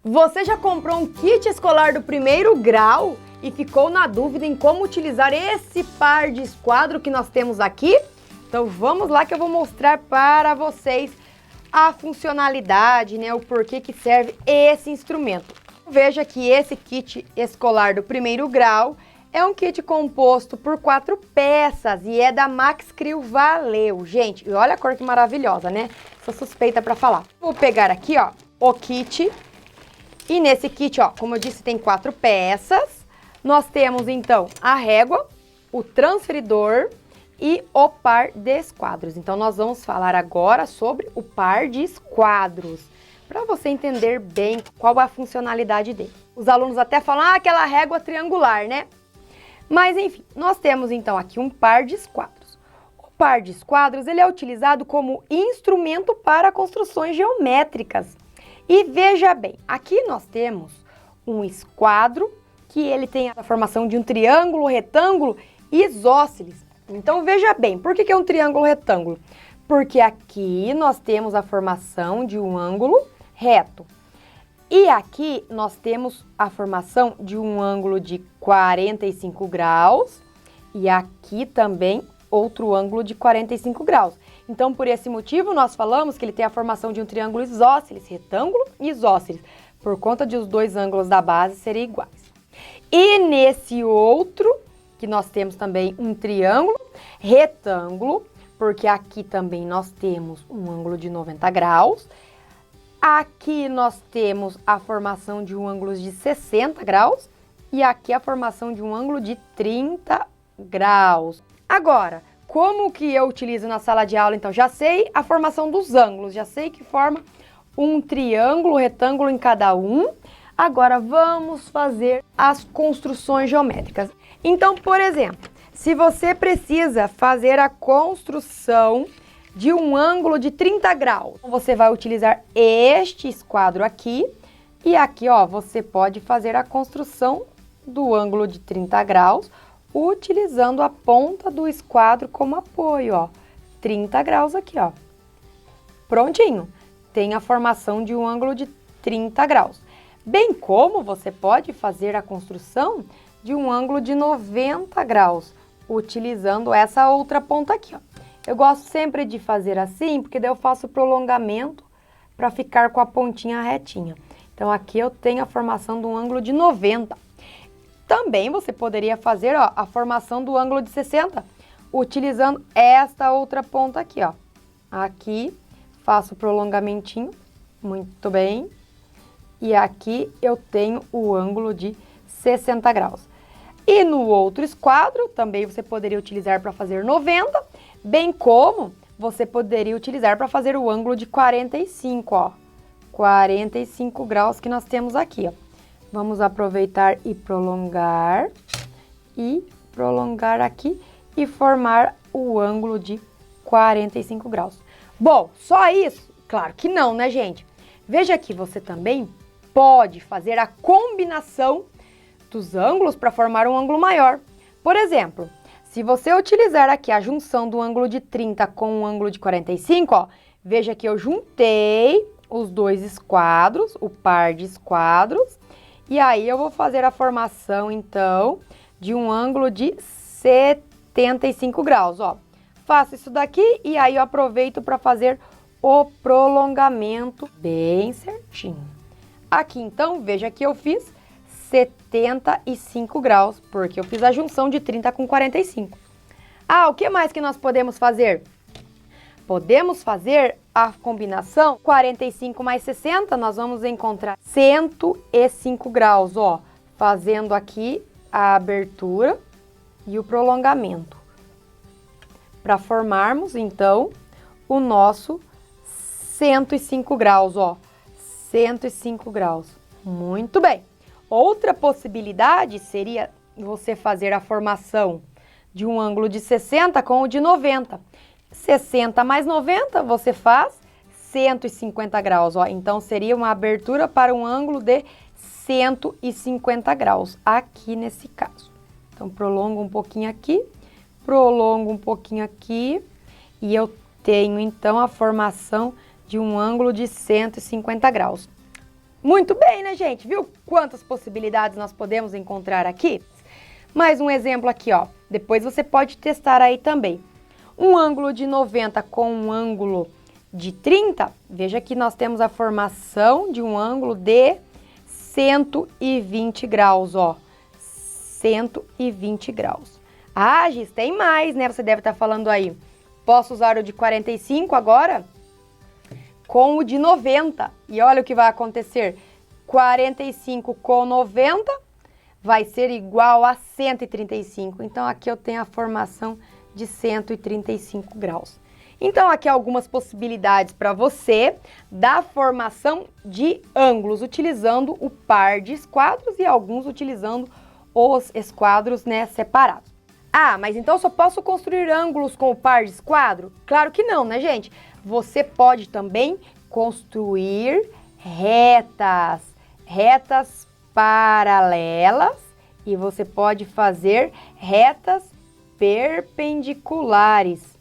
Você já comprou um kit escolar do primeiro grau e ficou na dúvida em como utilizar esse par de esquadro que nós temos aqui? Então vamos lá que eu vou mostrar para vocês a funcionalidade, né, o porquê que serve esse instrumento. Veja que esse kit escolar do primeiro grau é um kit composto por 4 peças e é da Max Crio Valeu. Gente, e olha a cor que maravilhosa, né? Sou suspeita para falar. Vou pegar aqui, ó, o kit. E nesse kit, ó, como eu disse, tem 4 peças. Nós temos, então, a régua, o transferidor e o par de esquadros. Então, nós vamos falar agora sobre o par de esquadros, para você entender bem qual é a funcionalidade dele. Os alunos até falam, aquela régua triangular, né? Mas, enfim, nós temos, então, aqui um par de esquadros. O par de esquadros, ele é utilizado como instrumento para construções geométricas. E veja bem, aqui nós temos um esquadro que ele tem a formação de um triângulo, retângulo e isósceles. Então veja bem, por que é um triângulo retângulo? Porque aqui nós temos a formação de um ângulo reto. E aqui nós temos a formação de um ângulo de 45 graus e aqui também outro ângulo de 45 graus. Então, por esse motivo, nós falamos que ele tem a formação de um triângulo isósceles, retângulo e isósceles, por conta de os dois ângulos da base serem iguais. E nesse outro, que nós temos também um triângulo retângulo, porque aqui também nós temos um ângulo de 90 graus. Aqui nós temos a formação de um ângulo de 60 graus e aqui a formação de um ângulo de 30 graus. Agora, como que eu utilizo na sala de aula? Então, já sei a formação dos ângulos, já sei que forma um triângulo, retângulo em cada um. Agora, vamos fazer as construções geométricas. Então, por exemplo, se você precisa fazer a construção de um ângulo de 30 graus, você vai utilizar este esquadro aqui. E aqui, ó, você pode fazer a construção do ângulo de 30 graus, utilizando a ponta do esquadro como apoio, ó. 30 graus aqui, ó. Prontinho. Tem a formação de um ângulo de 30 graus. Bem como você pode fazer a construção de um ângulo de 90 graus, utilizando essa outra ponta aqui, ó. Eu gosto sempre de fazer assim, porque daí eu faço o prolongamento para ficar com a pontinha retinha. Então, aqui eu tenho a formação de um ângulo de 90. Também você poderia fazer, ó, a formação do ângulo de 60, utilizando esta outra ponta aqui, ó. Aqui, faço o prolongamentinho, muito bem. E aqui eu tenho o ângulo de 60 graus. E no outro esquadro, também você poderia utilizar para fazer 90, bem como você poderia utilizar para fazer o ângulo de 45, ó. 45 graus que nós temos aqui, ó. Vamos aproveitar e prolongar aqui e formar o ângulo de 45 graus. Bom, só isso? Claro que não, né, gente? Veja que você também pode fazer a combinação dos ângulos para formar um ângulo maior. Por exemplo, se você utilizar aqui a junção do ângulo de 30 com o ângulo de 45, ó, veja que eu juntei os dois esquadros, o par de esquadros, e aí eu vou fazer a formação, então, de um ângulo de 75 graus, ó. Faço isso daqui e aí eu aproveito para fazer o prolongamento bem certinho. Aqui, então, veja que eu fiz 75 graus, porque eu fiz a junção de 30 com 45. O que mais que nós podemos fazer? Podemos fazer a combinação 45 mais 60, nós vamos encontrar 105 graus, ó, fazendo aqui a abertura e o prolongamento, para formarmos, então, o nosso 105 graus, ó, 105 graus. Muito bem. Outra possibilidade seria você fazer a formação de um ângulo de 60 com o de 90. 60 mais 90, você faz 150 graus, ó. Então, seria uma abertura para um ângulo de 150 graus, aqui nesse caso. Então, prolongo um pouquinho aqui, prolongo um pouquinho aqui, e eu tenho, então, a formação de um ângulo de 150 graus. Muito bem, né, gente? Viu quantas possibilidades nós podemos encontrar aqui? Mais um exemplo aqui, ó. Depois você pode testar aí também. Um ângulo de 90 com um ângulo de 30, veja que nós temos a formação de um ângulo de 120 graus, ó. 120 graus. Ah, Giz, tem mais, né? Você deve estar falando aí. Posso usar o de 45 agora? Com o de 90. E olha o que vai acontecer. 45 com 90 vai ser igual a 135. Então, aqui eu tenho a formação de 135 graus. Então, aqui algumas possibilidades para você da formação de ângulos, utilizando o par de esquadros e alguns utilizando os esquadros, né, separados. Ah, mas então eu só posso construir ângulos com o par de esquadro? Claro que não, né, gente? Você pode também construir retas paralelas e você pode fazer retas perpendiculares,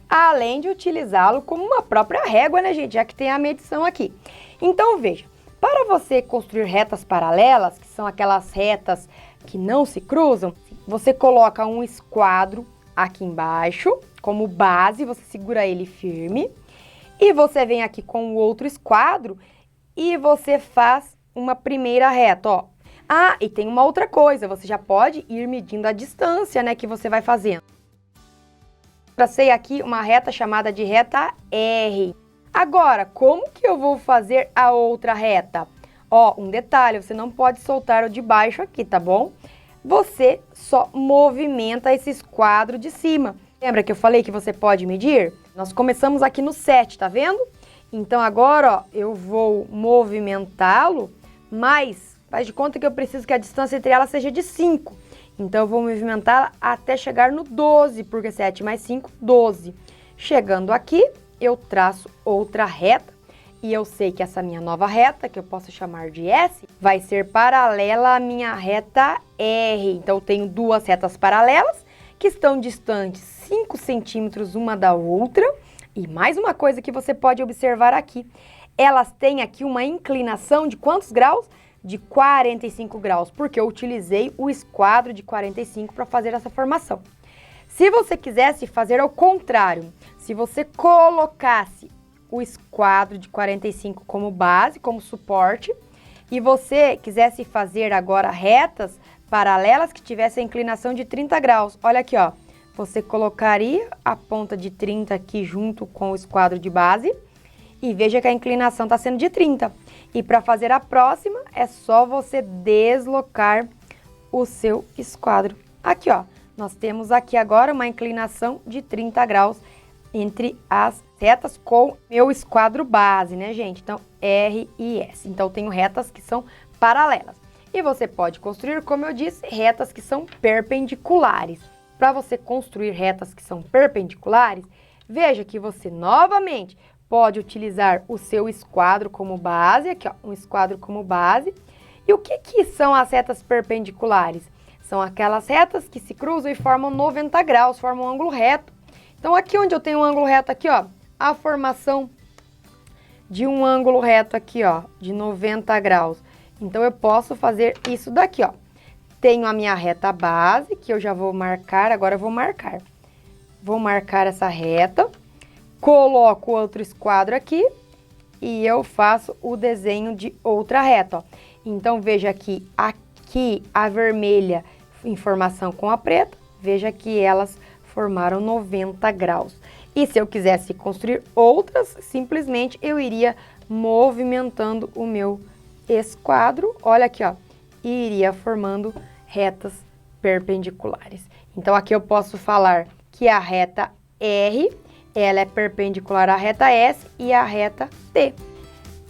além de utilizá-lo como uma própria régua, né, gente? Já que tem a medição aqui. Então, veja, para você construir retas paralelas, que são aquelas retas que não se cruzam, você coloca um esquadro aqui embaixo, como base, você segura ele firme, e você vem aqui com o outro esquadro e você faz uma primeira reta, ó. Ah, e tem uma outra coisa, você já pode ir medindo a distância, né, que você vai fazendo. Tracei aqui uma reta chamada de reta R. Agora, como que eu vou fazer a outra reta? Ó, um detalhe, você não pode soltar o de baixo aqui, tá bom? Você só movimenta esse esquadro de cima. Lembra que eu falei que você pode medir? Nós começamos aqui no 7, tá vendo? Então agora, ó, eu vou movimentá-lo, mas faz de conta que eu preciso que a distância entre elas seja de 5. Então eu vou movimentá-la até chegar no 12, porque 7 mais 5, 12. Chegando aqui, eu traço outra reta. E eu sei que essa minha nova reta, que eu posso chamar de S, vai ser paralela à minha reta R. Então, eu tenho duas retas paralelas que estão distantes 5 centímetros uma da outra. E mais uma coisa que você pode observar aqui. Elas têm aqui uma inclinação de quantos graus? De 45 graus, porque eu utilizei o esquadro de 45 para fazer essa formação. Se você quisesse fazer ao contrário, se você colocasse o esquadro de 45 como base, como suporte, e você quisesse fazer agora retas paralelas que tivessem a inclinação de 30 graus. Olha aqui, ó. Você colocaria a ponta de 30 aqui junto com o esquadro de base e veja que a inclinação está sendo de 30. E para fazer a próxima, é só você deslocar o seu esquadro. Aqui, ó. Nós temos aqui agora uma inclinação de 30 graus entre as retas com meu esquadro base, né, gente? Então, R e S. Então, eu tenho retas que são paralelas. E você pode construir, como eu disse, retas que são perpendiculares. Para você construir retas que são perpendiculares, veja que você, novamente, pode utilizar o seu esquadro como base. Aqui, ó, um esquadro como base. E o que são as retas perpendiculares? São aquelas retas que se cruzam e formam 90 graus, formam um ângulo reto. Então, aqui onde eu tenho um ângulo reto aqui, ó, a formação de um ângulo reto aqui, ó, de 90 graus. Então, eu posso fazer isso daqui, ó. Tenho a minha reta base, que eu já vou marcar, agora eu vou marcar. Vou marcar essa reta, coloco outro esquadro aqui e eu faço o desenho de outra reta, ó. Então, veja aqui a vermelha em formação com a preta, veja que elas formaram 90 graus. E se eu quisesse construir outras, simplesmente eu iria movimentando o meu esquadro, olha aqui, ó, e iria formando retas perpendiculares. Então, aqui eu posso falar que a reta R, ela é perpendicular à reta S e à reta T.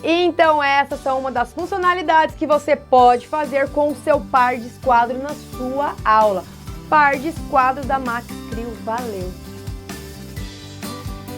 Então, essas são uma das funcionalidades que você pode fazer com o seu par de esquadro na sua aula. Par de esquadro da Max Crio. Valeu!